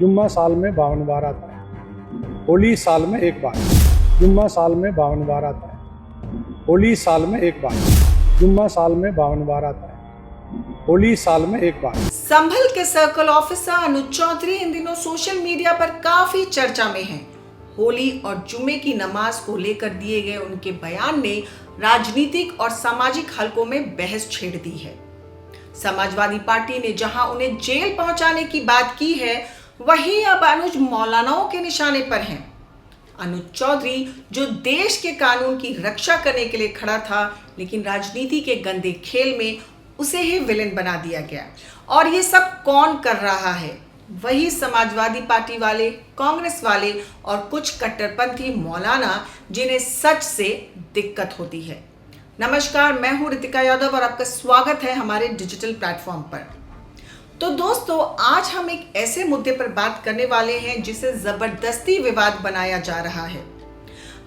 जुम्मा साल में 52 बार आता है, होली साल में एक बार। जुम्मा साल में 52 बार आता है, होली साल में एक बार। जुम्मा साल में 52 बार आता है, होली साल में एक बार। संभल के सर्कल ऑफिसर अनुज चौधरी इन दिनों सोशल मीडिया पर काफी चर्चा में हैं। होली और जुम्मे की नमाज को लेकर दिए गए उनके बयान ने राजनीतिक और सामाजिक हलकों में बहस छेड़ दी है। समाजवादी पार्टी ने जहां उन्हें जेल पहुंचाने की बात की है, वहीं अब अनुज मौलानाओं के निशाने पर हैं। अनुज चौधरी जो देश के कानून की रक्षा करने के लिए खड़ा था, लेकिन राजनीति के गंदे खेल में उसे ही विलेन बना दिया गया। और ये सब कौन कर रहा है? वही समाजवादी पार्टी वाले, कांग्रेस वाले और कुछ कट्टरपंथी मौलाना, जिन्हें सच से दिक्कत होती है। नमस्कार, मैं हूं रितिका यादव और आपका स्वागत है हमारे डिजिटल प्लेटफॉर्म पर। तो दोस्तों, आज हम एक ऐसे मुद्दे पर बात करने वाले हैं जिसे जबरदस्ती विवाद बनाया जा रहा है।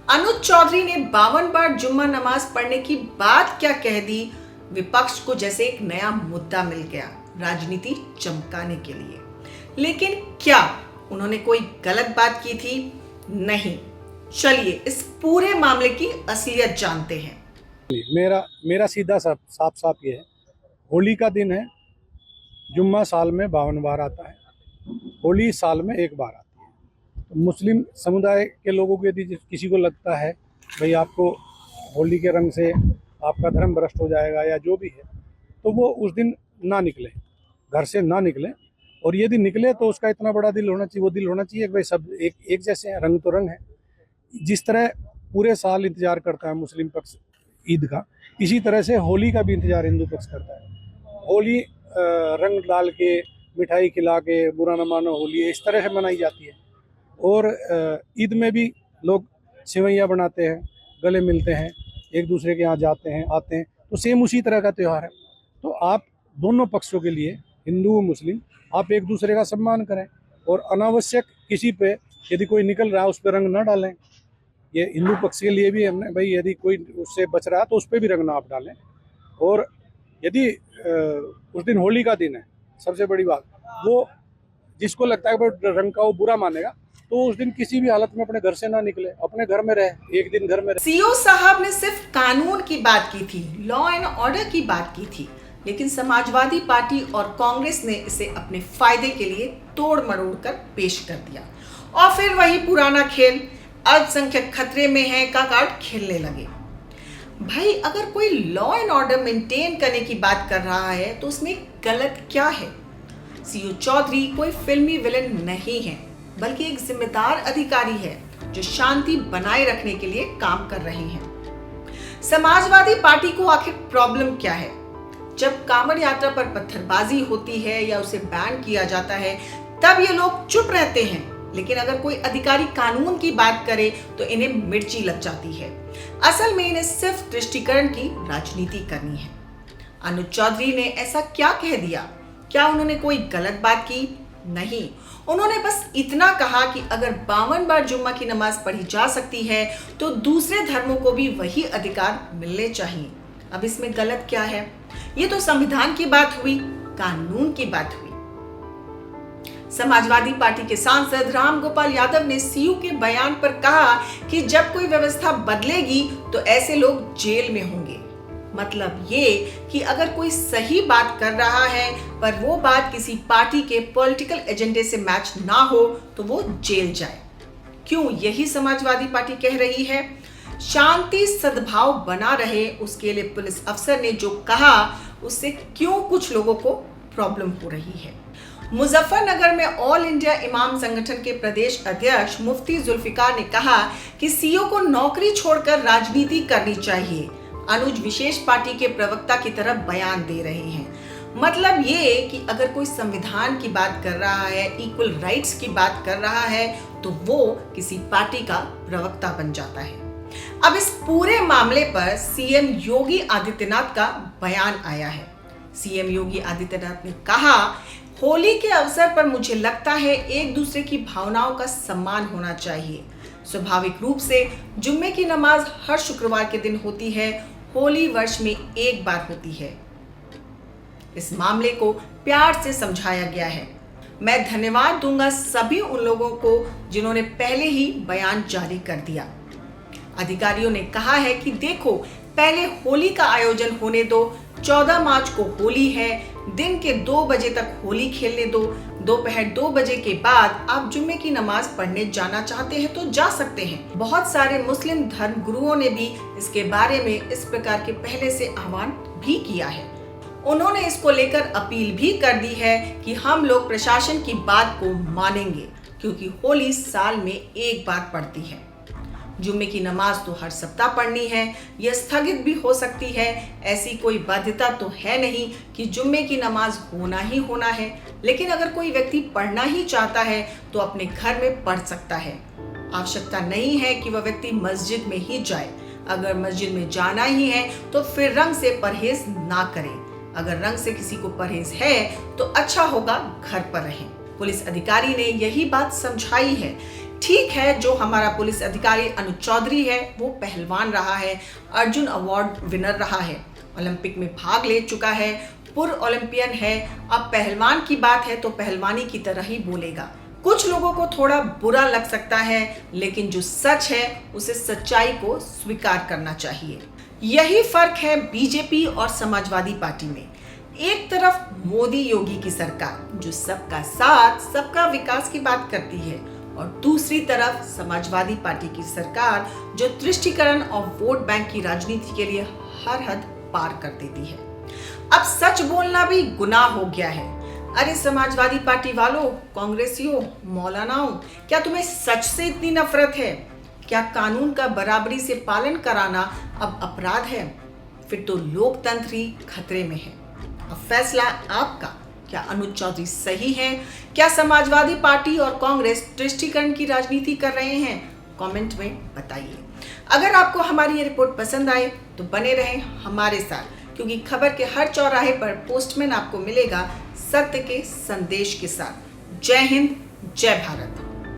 अनुज चौधरी ने 52 बार जुम्मा नमाज पढ़ने की बात क्या कह दी, विपक्ष को जैसे एक नया मुद्दा मिल गया राजनीति चमकाने के लिए। लेकिन क्या उन्होंने कोई गलत बात की थी? नहीं। चलिए इस पूरे मामले की असलियत जानते हैं। मेरा सीधा साफ ये है, होली का दिन है, जुम्मा साल में 52 बार आता है, होली साल में एक बार आती है। तो मुस्लिम समुदाय के लोगों को यदि किसी को लगता है भाई आपको होली के रंग से आपका धर्म भ्रष्ट हो जाएगा या जो भी है, तो वो उस दिन ना निकले, घर से ना निकले। और यदि निकले तो उसका इतना बड़ा दिल होना चाहिए, वो दिल होना चाहिए कि भाई सब एक जैसे हैं, रंग तो रंग है। जिस तरह पूरे साल इंतजार करता है मुस्लिम पक्ष ईद का, इसी तरह से होली का भी इंतजार हिंदू पक्ष करता है। होली रंग डाल के, मिठाई खिला के, बुरा न मानो होली, इस तरह से मनाई जाती है। और ईद में भी लोग सेवैयाँ बनाते हैं, गले मिलते हैं, एक दूसरे के यहाँ जाते हैं, आते हैं। तो सेम उसी तरह का त्यौहार है। तो आप दोनों पक्षों के लिए, हिंदू और मुस्लिम, आप एक दूसरे का सम्मान करें और अनावश्यक किसी पे यदि कोई निकल रहा है उस पर रंग ना डालें। ये हिंदू पक्ष के लिए भी हमने भाई, यदि कोई उससे बच रहा है तो उस पर भी रंग ना आप डालें। और यदि उस दिन होली का दिन है, सबसे बड़ी बात, वो जिसको लगता है कि रंग का वो बुरा मानेगा, तो उस दिन किसी भी हालत में अपने घर से ना निकले, अपने घर में रहे, एक दिन घर में रहे। सीओ साहब ने सिर्फ कानून की बात की थी, लॉ एंड ऑर्डर की बात की थी, लेकिन समाजवादी पार्टी और कांग्रेस ने इसे अपने फायदे के लिए तोड़ मरोड़ कर पेश कर दिया। और फिर वही पुराना खेल, अल्पसंख्यक खतरे में है का कार्ड खेलने लगे। भाई, अगर कोई लॉ एंड ऑर्डर मेंटेन करने की बात कर रहा है तो उसमें गलत क्या है? सीओ चौधरी कोई फिल्मी विलेन नहीं है, बल्कि एक जिम्मेदार अधिकारी है जो शांति बनाए रखने के लिए काम कर रहे हैं। समाजवादी पार्टी को आखिर प्रॉब्लम क्या है? जब कांवड़ यात्रा पर पत्थरबाजी होती है या उसे बैन किया जाता है, तब ये लोग चुप रहते हैं, लेकिन अगर कोई अधिकारी कानून की बात करे तो इन्हें मिर्ची लग जाती है। असल में इन्हें सिर्फ तुष्टीकरण की राजनीति करनी है। अनुज चौधरी ने ऐसा क्या कह दिया? क्या उन्होंने कोई गलत बात की? नहीं। उन्होंने बस इतना कहा कि अगर 52 बार जुम्मा की नमाज पढ़ी जा सकती है तो दूसरे धर्मों को भी वही अधिकार मिलने चाहिए। अब इसमें गलत क्या है? ये तो संविधान की बात हुई, कानून की बात हुई। समाजवादी पार्टी के सांसद रामगोपाल यादव ने सीयू के बयान पर कहा कि जब कोई व्यवस्था बदलेगी तो ऐसे लोग जेल में होंगे। मतलब ये कि अगर कोई सही बात कर रहा है पर वो बात किसी पार्टी के पॉलिटिकल एजेंडे से मैच ना हो तो वो जेल जाए। क्यों यही समाजवादी पार्टी कह रही है? शांति सद्भाव बना रहे, उसके लिए पुलिस अफसर ने जो कहा उससे क्यों कुछ लोगों को प्रॉब्लम हो रही है। मुजफ्फरनगर में ऑल इंडिया इमाम संगठन के प्रदेश अध्यक्ष मुफ्ती जुल्फिकार ने कहा कि सीओ को नौकरी छोड़कर राजनीति करनी चाहिए। अनुज विशेष पार्टी के प्रवक्ता की तरफ बयान दे रहे हैं। मतलब ये कि अगर कोई संविधान की बात कर रहा है, इक्वल राइट्स की बात कर रहा है, तो वो किसी पार्टी का प्रवक्ता बन जाता है। अब इस पूरे मामले पर सीएम योगी आदित्यनाथ का बयान आया है। सीएम योगी आदित्यनाथ ने कहा, होली के अवसर पर मुझे लगता है एक दूसरे की भावनाओं का सम्मान होना चाहिए। स्वाभाविक रूप से जुम्मे की नमाज हर शुक्रवार के दिन होती है, होली वर्ष में एक बार होती है। इस मामले को प्यार से समझाया गया है। मैं धन्यवाद दूंगा सभी उन लोगों को जिन्होंने पहले ही बयान जारी कर दिया। अधिकारियों ने कहा है कि देखो, पहले होली का आयोजन होने दो, 14 मार्च को होली है, दिन के 2 बजे तक होली खेलने दो, दोपहर 2 बजे के बाद आप जुम्मे की नमाज पढ़ने जाना चाहते हैं तो जा सकते हैं। बहुत सारे मुस्लिम धर्म गुरुओं ने भी इसके बारे में इस प्रकार के पहले से आह्वान भी किया है। उन्होंने इसको लेकर अपील भी कर दी है कि हम लोग प्रशासन की बात को मानेंगे, क्योंकि होली साल में एक बार पड़ती है। जुम्मे की नमाज तो हर सप्ताह पढ़नी है, यह स्थगित भी हो सकती है। ऐसी कोई बाध्यता तो है नहीं कि जुम्मे की नमाज होना ही होना है, लेकिन अगर कोई व्यक्ति पढ़ना ही चाहता है तो अपने घर में पढ़ सकता है। आवश्यकता नहीं है कि वह व्यक्ति मस्जिद में ही जाए। अगर मस्जिद में जाना ही है तो फिर रंग से परहेज ना करें। अगर रंग से किसी को परहेज है तो अच्छा होगा घर पर रहें। पुलिस अधिकारी ने यही बात समझाई है। ठीक है, जो हमारा पुलिस अधिकारी अनुज चौधरी है वो पहलवान रहा है, अर्जुन अवार्ड विनर रहा है, ओलंपिक में भाग ले चुका है, पूर्व ओलंपियन है। अब पहलवान की बात है तो पहलवानी की तरह ही बोलेगा। कुछ लोगों को थोड़ा बुरा लग सकता है, लेकिन जो सच है उसे सच्चाई को स्वीकार करना चाहिए। यही फर्क है बीजेपी और समाजवादी पार्टी में। एक तरफ मोदी योगी की सरकार जो सबका साथ सबका विकास की बात करती है, और दूसरी तरफ समाजवादी पार्टी की सरकार जो तुष्टीकरण और वोट बैंक की राजनीति के लिए हर हद पार कर देती है। अब सच बोलना भी गुनाह हो गया है। अरे समाजवादी पार्टी वालों, कांग्रेसियों, मौलानाओं, क्या तुम्हें सच से इतनी नफरत है? क्या कानून का बराबरी से पालन कराना अब अपराध है? फिर तो लोकतंत्र ही खतरे में है। अब फैसला आपका। क्या अनुज चौधरी सही है? क्या समाजवादी पार्टी और कांग्रेस तुष्टीकरण की राजनीति कर रहे हैं? कमेंट में बताइए। अगर आपको हमारी ये रिपोर्ट पसंद आए तो बने रहें हमारे साथ, क्योंकि खबर के हर चौराहे पर पोस्टमैन आपको मिलेगा सत्य के संदेश के साथ। जय हिंद, जय भारत।